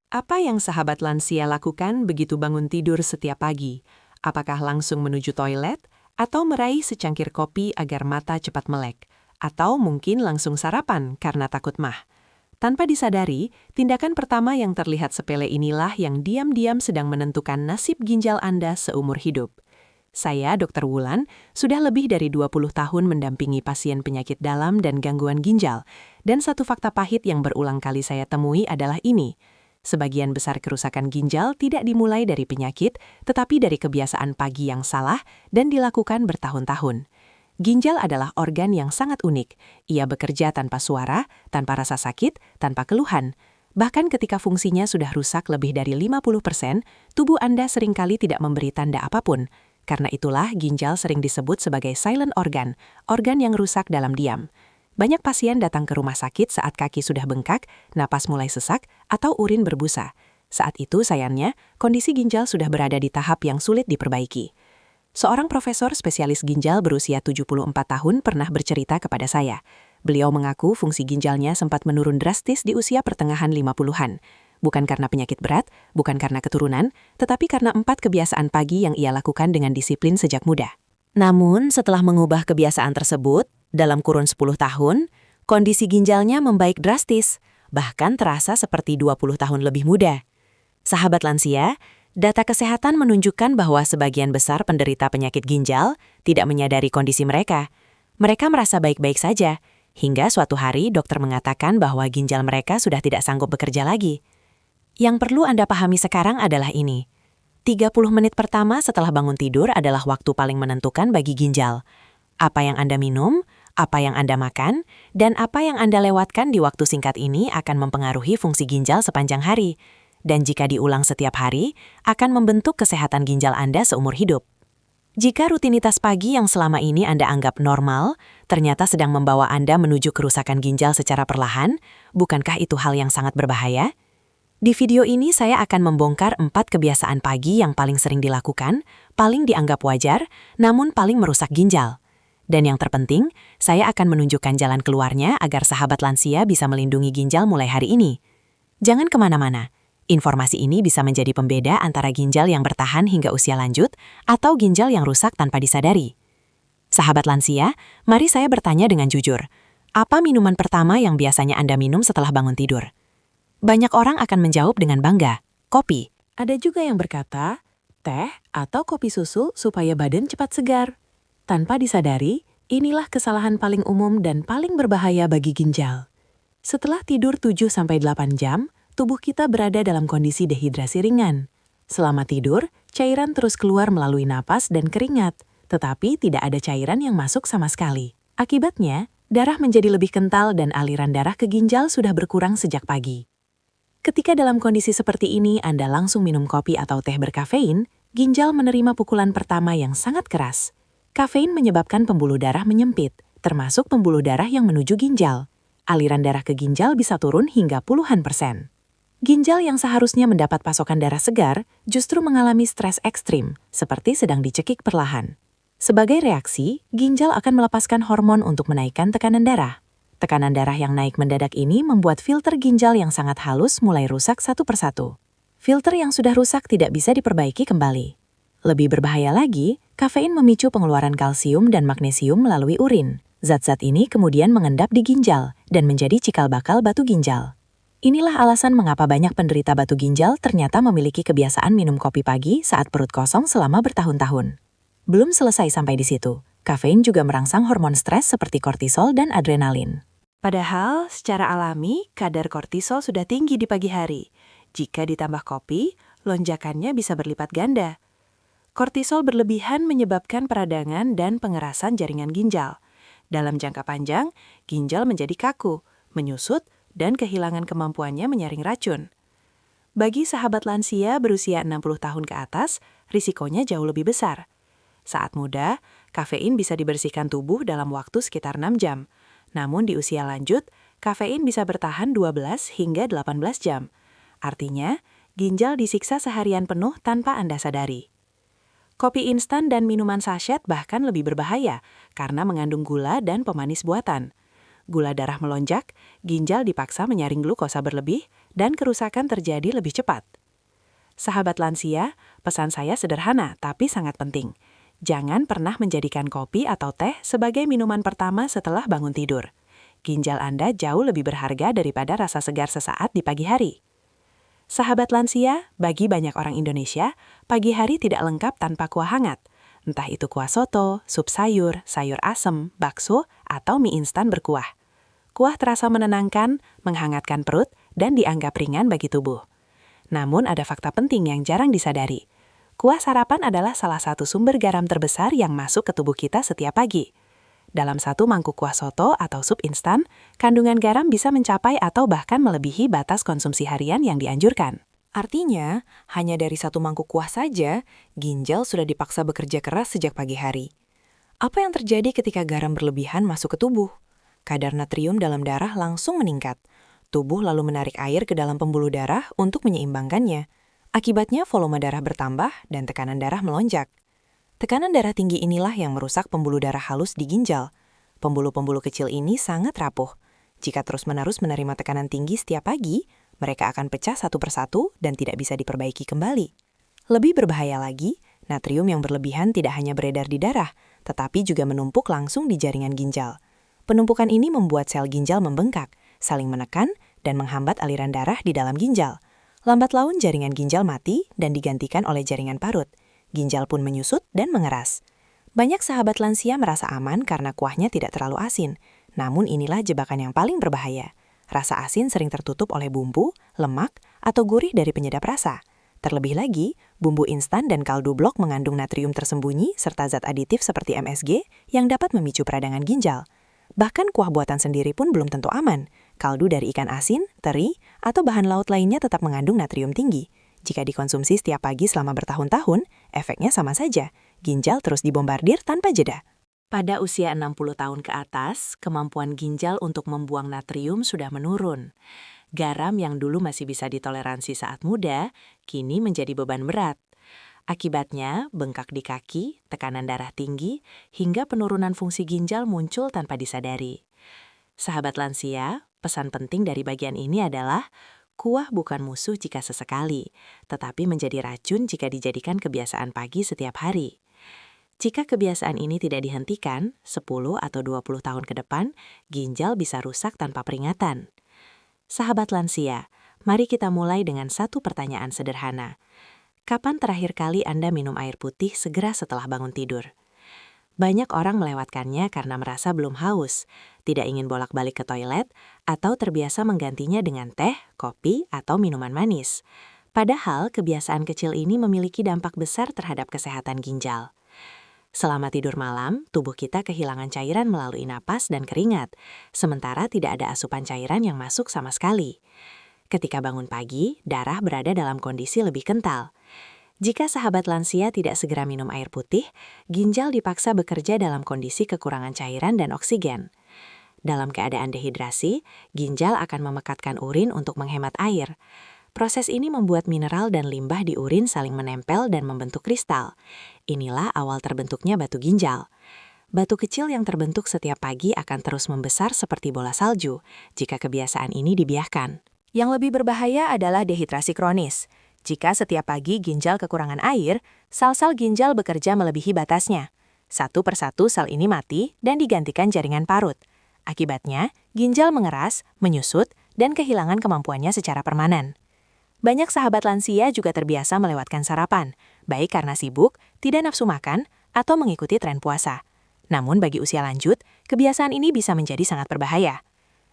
Apa yang sahabat lansia lakukan begitu bangun tidur setiap pagi? Apakah langsung menuju toilet? Atau meraih secangkir kopi agar mata cepat melek? Atau mungkin langsung sarapan karena takut mah? Tanpa disadari, tindakan pertama yang terlihat sepele inilah yang diam-diam sedang menentukan nasib ginjal Anda seumur hidup. Saya, Dr. Wulan, sudah lebih dari 20 tahun mendampingi pasien penyakit dalam dan gangguan ginjal, dan satu fakta pahit yang berulang kali saya temui adalah ini. Sebagian besar kerusakan ginjal tidak dimulai dari penyakit, tetapi dari kebiasaan pagi yang salah dan dilakukan bertahun-tahun. Ginjal adalah organ yang sangat unik. Ia bekerja tanpa suara, tanpa rasa sakit, tanpa keluhan. Bahkan ketika fungsinya sudah rusak lebih dari 50%, tubuh Anda seringkali tidak memberi tanda apapun. Karena itulah ginjal sering disebut sebagai silent organ, organ yang rusak dalam diam. Banyak pasien datang ke rumah sakit saat kaki sudah bengkak, napas mulai sesak, atau urin berbusa. Saat itu, sayangnya, kondisi ginjal sudah berada di tahap yang sulit diperbaiki. Seorang profesor spesialis ginjal berusia 74 tahun pernah bercerita kepada saya. Beliau mengaku fungsi ginjalnya sempat menurun drastis di usia pertengahan 50-an. Bukan karena penyakit berat, bukan karena keturunan, tetapi karena 4 kebiasaan pagi yang ia lakukan dengan disiplin sejak muda. Namun, setelah mengubah kebiasaan tersebut, dalam kurun 10 tahun, kondisi ginjalnya membaik drastis, bahkan terasa seperti 20 tahun lebih muda. Sahabat lansia, data kesehatan menunjukkan bahwa sebagian besar penderita penyakit ginjal tidak menyadari kondisi mereka. Mereka merasa baik-baik saja, hingga suatu hari dokter mengatakan bahwa ginjal mereka sudah tidak sanggup bekerja lagi. Yang perlu Anda pahami sekarang adalah ini. 30 menit pertama setelah bangun tidur adalah waktu paling menentukan bagi ginjal. Apa yang Anda minum, apa yang Anda makan, dan apa yang Anda lewatkan di waktu singkat ini akan mempengaruhi fungsi ginjal sepanjang hari. Dan jika diulang setiap hari, akan membentuk kesehatan ginjal Anda seumur hidup. Jika rutinitas pagi yang selama ini Anda anggap normal, ternyata sedang membawa Anda menuju kerusakan ginjal secara perlahan, bukankah itu hal yang sangat berbahaya? Di video ini saya akan membongkar 4 kebiasaan pagi yang paling sering dilakukan, paling dianggap wajar, namun paling merusak ginjal. Dan yang terpenting, saya akan menunjukkan jalan keluarnya agar sahabat lansia bisa melindungi ginjal mulai hari ini. Jangan kemana-mana. Informasi ini bisa menjadi pembeda antara ginjal yang bertahan hingga usia lanjut atau ginjal yang rusak tanpa disadari. Sahabat lansia, mari saya bertanya dengan jujur. Apa minuman pertama yang biasanya Anda minum setelah bangun tidur? Banyak orang akan menjawab dengan bangga, kopi. Ada juga yang berkata, teh atau kopi susu supaya badan cepat segar. Tanpa disadari, inilah kesalahan paling umum dan paling berbahaya bagi ginjal. Setelah tidur 7-8 jam, tubuh kita berada dalam kondisi dehidrasi ringan. Selama tidur, cairan terus keluar melalui napas dan keringat, tetapi tidak ada cairan yang masuk sama sekali. Akibatnya, darah menjadi lebih kental dan aliran darah ke ginjal sudah berkurang sejak pagi. Ketika dalam kondisi seperti ini Anda langsung minum kopi atau teh berkafein, ginjal menerima pukulan pertama yang sangat keras. Kafein menyebabkan pembuluh darah menyempit, termasuk pembuluh darah yang menuju ginjal. Aliran darah ke ginjal bisa turun hingga puluhan %. Ginjal yang seharusnya mendapat pasokan darah segar justru mengalami stres ekstrim, seperti sedang dicekik perlahan. Sebagai reaksi, ginjal akan melepaskan hormon untuk menaikkan tekanan darah. Tekanan darah yang naik mendadak ini membuat filter ginjal yang sangat halus mulai rusak satu persatu. Filter yang sudah rusak tidak bisa diperbaiki kembali. Lebih berbahaya lagi, kafein memicu pengeluaran kalsium dan magnesium melalui urin. Zat-zat ini kemudian mengendap di ginjal dan menjadi cikal bakal batu ginjal. Inilah alasan mengapa banyak penderita batu ginjal ternyata memiliki kebiasaan minum kopi pagi saat perut kosong selama bertahun-tahun. Belum selesai sampai di situ. Kafein juga merangsang hormon stres seperti kortisol dan adrenalin. Padahal, secara alami, kadar kortisol sudah tinggi di pagi hari. Jika ditambah kopi, lonjakannya bisa berlipat ganda. Kortisol berlebihan menyebabkan peradangan dan pengerasan jaringan ginjal. Dalam jangka panjang, ginjal menjadi kaku, menyusut, dan kehilangan kemampuannya menyaring racun. Bagi sahabat lansia berusia 60 tahun ke atas, risikonya jauh lebih besar. Saat muda, kafein bisa dibersihkan tubuh dalam waktu sekitar 6 jam. Namun di usia lanjut, kafein bisa bertahan 12 hingga 18 jam. Artinya, ginjal disiksa seharian penuh tanpa Anda sadari. Kopi instan dan minuman sachet bahkan lebih berbahaya karena mengandung gula dan pemanis buatan. Gula darah melonjak, ginjal dipaksa menyaring glukosa berlebih, dan kerusakan terjadi lebih cepat. Sahabat lansia, pesan saya sederhana tapi sangat penting. Jangan pernah menjadikan kopi atau teh sebagai minuman pertama setelah bangun tidur. Ginjal Anda jauh lebih berharga daripada rasa segar sesaat di pagi hari. Sahabat lansia, bagi banyak orang Indonesia, pagi hari tidak lengkap tanpa kuah hangat. Entah itu kuah soto, sup sayur, sayur asem, bakso, atau mie instan berkuah. Kuah terasa menenangkan, menghangatkan perut, dan dianggap ringan bagi tubuh. Namun ada fakta penting yang jarang disadari. Kuah sarapan adalah salah satu sumber garam terbesar yang masuk ke tubuh kita setiap pagi. Dalam satu mangkuk kuah soto atau sup instan, kandungan garam bisa mencapai atau bahkan melebihi batas konsumsi harian yang dianjurkan. Artinya, hanya dari satu mangkuk kuah saja, ginjal sudah dipaksa bekerja keras sejak pagi hari. Apa yang terjadi ketika garam berlebihan masuk ke tubuh? Kadar natrium dalam darah langsung meningkat. Tubuh lalu menarik air ke dalam pembuluh darah untuk menyeimbangkannya. Akibatnya volume darah bertambah dan tekanan darah melonjak. Tekanan darah tinggi inilah yang merusak pembuluh darah halus di ginjal. Pembuluh-pembuluh kecil ini sangat rapuh. Jika terus-menerus menerima tekanan tinggi setiap pagi, mereka akan pecah satu persatu dan tidak bisa diperbaiki kembali. Lebih berbahaya lagi, natrium yang berlebihan tidak hanya beredar di darah, tetapi juga menumpuk langsung di jaringan ginjal. Penumpukan ini membuat sel ginjal membengkak, saling menekan, dan menghambat aliran darah di dalam ginjal. Lambat laun jaringan ginjal mati dan digantikan oleh jaringan parut. Ginjal pun menyusut dan mengeras. Banyak sahabat lansia merasa aman karena kuahnya tidak terlalu asin, namun inilah jebakan yang paling berbahaya. Rasa asin sering tertutup oleh bumbu, lemak, atau gurih dari penyedap rasa. Terlebih lagi, bumbu instan dan kaldu blok mengandung natrium tersembunyi serta zat aditif seperti MSG yang dapat memicu peradangan ginjal. Bahkan kuah buatan sendiri pun belum tentu aman. Kaldu dari ikan asin, teri, atau bahan laut lainnya tetap mengandung natrium tinggi. Jika dikonsumsi setiap pagi selama bertahun-tahun, efeknya sama saja. Ginjal terus dibombardir tanpa jeda. Pada usia 60 tahun ke atas, kemampuan ginjal untuk membuang natrium sudah menurun. Garam yang dulu masih bisa ditoleransi saat muda, kini menjadi beban berat. Akibatnya, bengkak di kaki, tekanan darah tinggi, hingga penurunan fungsi ginjal muncul tanpa disadari. Sahabat lansia, pesan penting dari bagian ini adalah, kuah bukan musuh jika sesekali, tetapi menjadi racun jika dijadikan kebiasaan pagi setiap hari. Jika kebiasaan ini tidak dihentikan, 10 atau 20 tahun ke depan, ginjal bisa rusak tanpa peringatan. Sahabat lansia, mari kita mulai dengan satu pertanyaan sederhana. Kapan terakhir kali Anda minum air putih segera setelah bangun tidur? Banyak orang melewatkannya karena merasa belum haus, tidak ingin bolak-balik ke toilet, atau terbiasa menggantinya dengan teh, kopi, atau minuman manis. Padahal kebiasaan kecil ini memiliki dampak besar terhadap kesehatan ginjal. Selama tidur malam, tubuh kita kehilangan cairan melalui napas dan keringat, sementara tidak ada asupan cairan yang masuk sama sekali. Ketika bangun pagi, darah berada dalam kondisi lebih kental. Jika sahabat lansia tidak segera minum air putih, ginjal dipaksa bekerja dalam kondisi kekurangan cairan dan oksigen. Dalam keadaan dehidrasi, ginjal akan memekatkan urin untuk menghemat air. Proses ini membuat mineral dan limbah di urin saling menempel dan membentuk kristal. Inilah awal terbentuknya batu ginjal. Batu kecil yang terbentuk setiap pagi akan terus membesar seperti bola salju jika kebiasaan ini dibiarkan. Yang lebih berbahaya adalah dehidrasi kronis. Jika setiap pagi ginjal kekurangan air, sel-sel ginjal bekerja melebihi batasnya. Satu persatu sel ini mati dan digantikan jaringan parut. Akibatnya, ginjal mengeras, menyusut, dan kehilangan kemampuannya secara permanen. Banyak sahabat lansia juga terbiasa melewatkan sarapan, baik karena sibuk, tidak nafsu makan, atau mengikuti tren puasa. Namun bagi usia lanjut, kebiasaan ini bisa menjadi sangat berbahaya.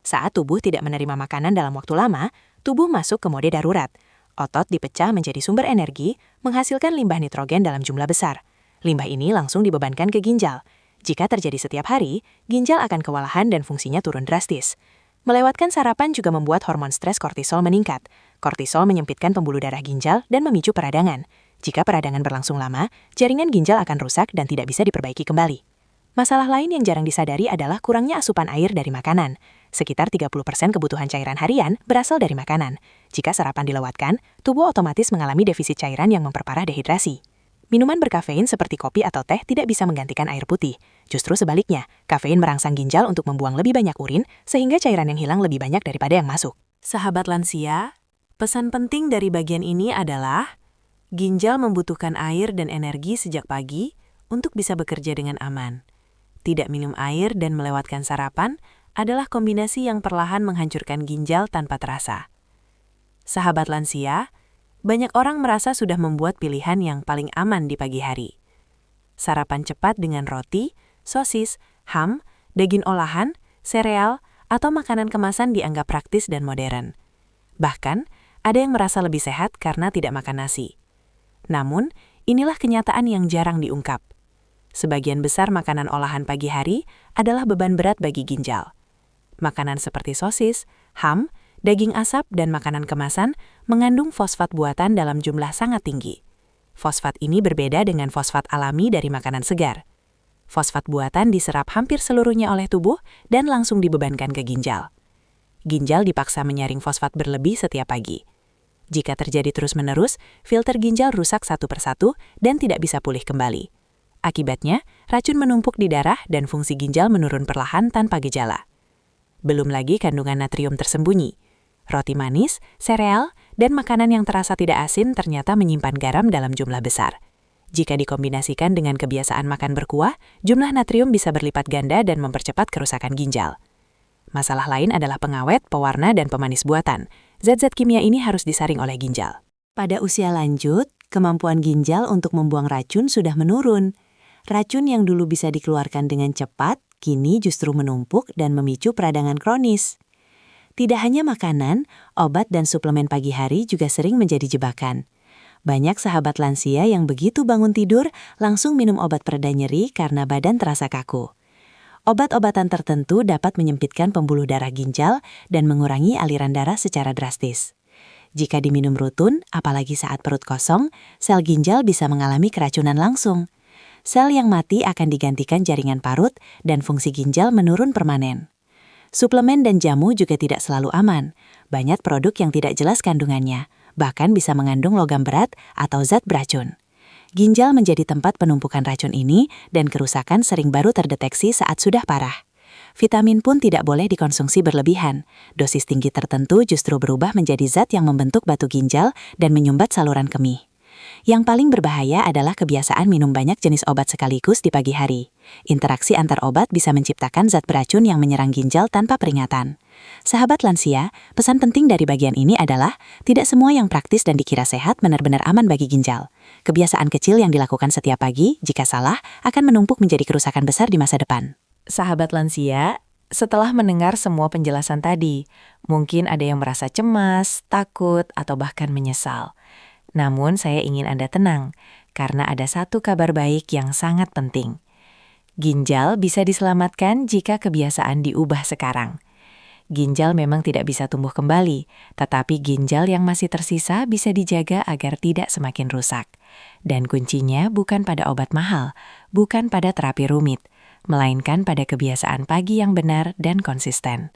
Saat tubuh tidak menerima makanan dalam waktu lama, tubuh masuk ke mode darurat. Otot dipecah menjadi sumber energi, menghasilkan limbah nitrogen dalam jumlah besar. Limbah ini langsung dibebankan ke ginjal. Jika terjadi setiap hari, ginjal akan kewalahan dan fungsinya turun drastis. Melewatkan sarapan juga membuat hormon stres kortisol meningkat. Kortisol menyempitkan pembuluh darah ginjal dan memicu peradangan. Jika peradangan berlangsung lama, jaringan ginjal akan rusak dan tidak bisa diperbaiki kembali. Masalah lain yang jarang disadari adalah kurangnya asupan air dari makanan. Sekitar 30% kebutuhan cairan harian berasal dari makanan. Jika sarapan dilewatkan, tubuh otomatis mengalami defisit cairan yang memperparah dehidrasi. Minuman berkafein seperti kopi atau teh tidak bisa menggantikan air putih. Justru sebaliknya, kafein merangsang ginjal untuk membuang lebih banyak urin, sehingga cairan yang hilang lebih banyak daripada yang masuk. Sahabat lansia, Pesan penting dari bagian ini adalah ginjal membutuhkan air dan energi sejak pagi untuk bisa bekerja dengan aman. Tidak minum air dan melewatkan sarapan adalah kombinasi yang perlahan menghancurkan ginjal tanpa terasa. Sahabat lansia, banyak orang merasa sudah membuat pilihan yang paling aman di pagi hari. Sarapan cepat dengan roti, sosis, ham, daging olahan, sereal, atau makanan kemasan dianggap praktis dan modern. Bahkan, ada yang merasa lebih sehat karena tidak makan nasi. Namun, inilah kenyataan yang jarang diungkap. Sebagian besar makanan olahan pagi hari adalah beban berat bagi ginjal. Makanan seperti sosis, ham, daging asap, dan makanan kemasan mengandung fosfat buatan dalam jumlah sangat tinggi. Fosfat ini berbeda dengan fosfat alami dari makanan segar. Fosfat buatan diserap hampir seluruhnya oleh tubuh dan langsung dibebankan ke ginjal. Ginjal dipaksa menyaring fosfat berlebih setiap pagi. Jika terjadi terus-menerus, filter ginjal rusak satu persatu dan tidak bisa pulih kembali. Akibatnya, racun menumpuk di darah dan fungsi ginjal menurun perlahan tanpa gejala. Belum lagi kandungan natrium tersembunyi. Roti manis, sereal, dan makanan yang terasa tidak asin ternyata menyimpan garam dalam jumlah besar. Jika dikombinasikan dengan kebiasaan makan berkuah, jumlah natrium bisa berlipat ganda dan mempercepat kerusakan ginjal. Masalah lain adalah pengawet, pewarna, dan pemanis buatan. Zat-zat kimia ini harus disaring oleh ginjal. Pada usia lanjut, kemampuan ginjal untuk membuang racun sudah menurun. Racun yang dulu bisa dikeluarkan dengan cepat, kini justru menumpuk dan memicu peradangan kronis. Tidak hanya makanan, obat dan suplemen pagi hari juga sering menjadi jebakan. Banyak sahabat lansia yang begitu bangun tidur langsung minum obat pereda nyeri karena badan terasa kaku. Obat-obatan tertentu dapat menyempitkan pembuluh darah ginjal dan mengurangi aliran darah secara drastis. Jika diminum rutin, apalagi saat perut kosong, sel ginjal bisa mengalami keracunan langsung. Sel yang mati akan digantikan jaringan parut dan fungsi ginjal menurun permanen. Suplemen dan jamu juga tidak selalu aman. Banyak produk yang tidak jelas kandungannya, bahkan bisa mengandung logam berat atau zat beracun. Ginjal menjadi tempat penumpukan racun ini dan kerusakan sering baru terdeteksi saat sudah parah. Vitamin pun tidak boleh dikonsumsi berlebihan. Dosis tinggi tertentu justru berubah menjadi zat yang membentuk batu ginjal dan menyumbat saluran kemih. Yang paling berbahaya adalah kebiasaan minum banyak jenis obat sekaligus di pagi hari. Interaksi antar obat bisa menciptakan zat beracun yang menyerang ginjal tanpa peringatan. Sahabat lansia, pesan penting dari bagian ini adalah tidak semua yang praktis dan dikira sehat benar-benar aman bagi ginjal. Kebiasaan kecil yang dilakukan setiap pagi, jika salah, akan menumpuk menjadi kerusakan besar di masa depan. Sahabat lansia, setelah mendengar semua penjelasan tadi, mungkin ada yang merasa cemas, takut, atau bahkan menyesal. Namun saya ingin Anda tenang, karena ada satu kabar baik yang sangat penting. Ginjal bisa diselamatkan jika kebiasaan diubah sekarang. Ginjal memang tidak bisa tumbuh kembali, tetapi ginjal yang masih tersisa bisa dijaga agar tidak semakin rusak. Dan kuncinya bukan pada obat mahal, bukan pada terapi rumit, melainkan pada kebiasaan pagi yang benar dan konsisten.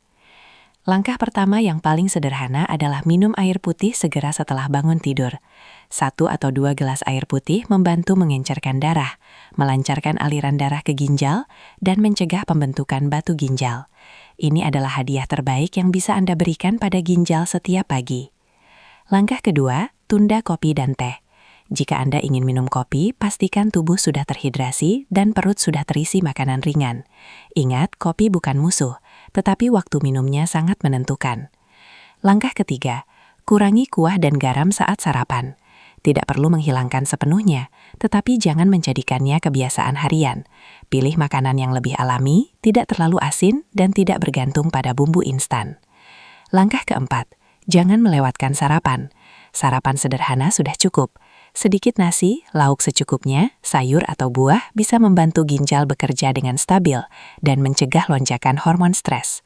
Langkah pertama yang paling sederhana adalah minum air putih segera setelah bangun tidur. 1 atau 2 gelas air putih membantu mengencerkan darah, melancarkan aliran darah ke ginjal, dan mencegah pembentukan batu ginjal. Ini adalah hadiah terbaik yang bisa Anda berikan pada ginjal setiap pagi. Langkah kedua, tunda kopi dan teh. Jika Anda ingin minum kopi, pastikan tubuh sudah terhidrasi dan perut sudah terisi makanan ringan. Ingat, kopi bukan musuh, tetapi waktu minumnya sangat menentukan. Langkah ketiga, kurangi kuah dan garam saat sarapan. Tidak perlu menghilangkan sepenuhnya, tetapi jangan menjadikannya kebiasaan harian. Pilih makanan yang lebih alami, tidak terlalu asin, dan tidak bergantung pada bumbu instan. Langkah keempat, jangan melewatkan sarapan. Sarapan sederhana sudah cukup. Sedikit nasi, lauk secukupnya, sayur atau buah bisa membantu ginjal bekerja dengan stabil dan mencegah lonjakan hormon stres.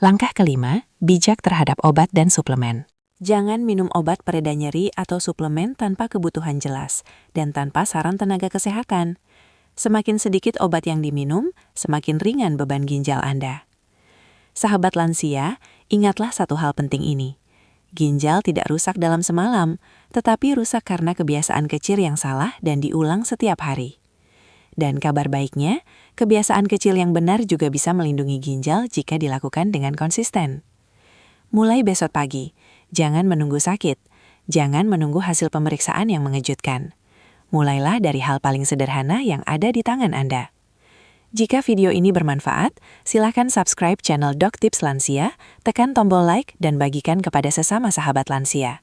Langkah kelima, bijak terhadap obat dan suplemen. Jangan minum obat pereda nyeri atau suplemen tanpa kebutuhan jelas dan tanpa saran tenaga kesehatan. Semakin sedikit obat yang diminum, semakin ringan beban ginjal Anda. Sahabat lansia, ingatlah satu hal penting ini. Ginjal tidak rusak dalam semalam, tetapi rusak karena kebiasaan kecil yang salah dan diulang setiap hari. Dan kabar baiknya, kebiasaan kecil yang benar juga bisa melindungi ginjal jika dilakukan dengan konsisten. Mulai besok pagi, Jangan menunggu sakit. Jangan menunggu hasil pemeriksaan yang mengejutkan. Mulailah dari hal paling sederhana yang ada di tangan Anda. Jika video ini bermanfaat, silakan subscribe channel Doc Tips Lansia, tekan tombol like, dan bagikan kepada sesama sahabat lansia.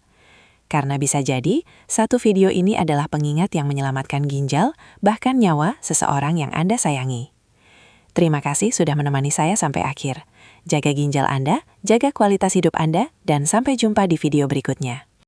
Karena bisa jadi, satu video ini adalah pengingat yang menyelamatkan ginjal, bahkan nyawa seseorang yang Anda sayangi. Terima kasih sudah menemani saya sampai akhir. Jaga ginjal Anda, jaga kualitas hidup Anda, dan sampai jumpa di video berikutnya.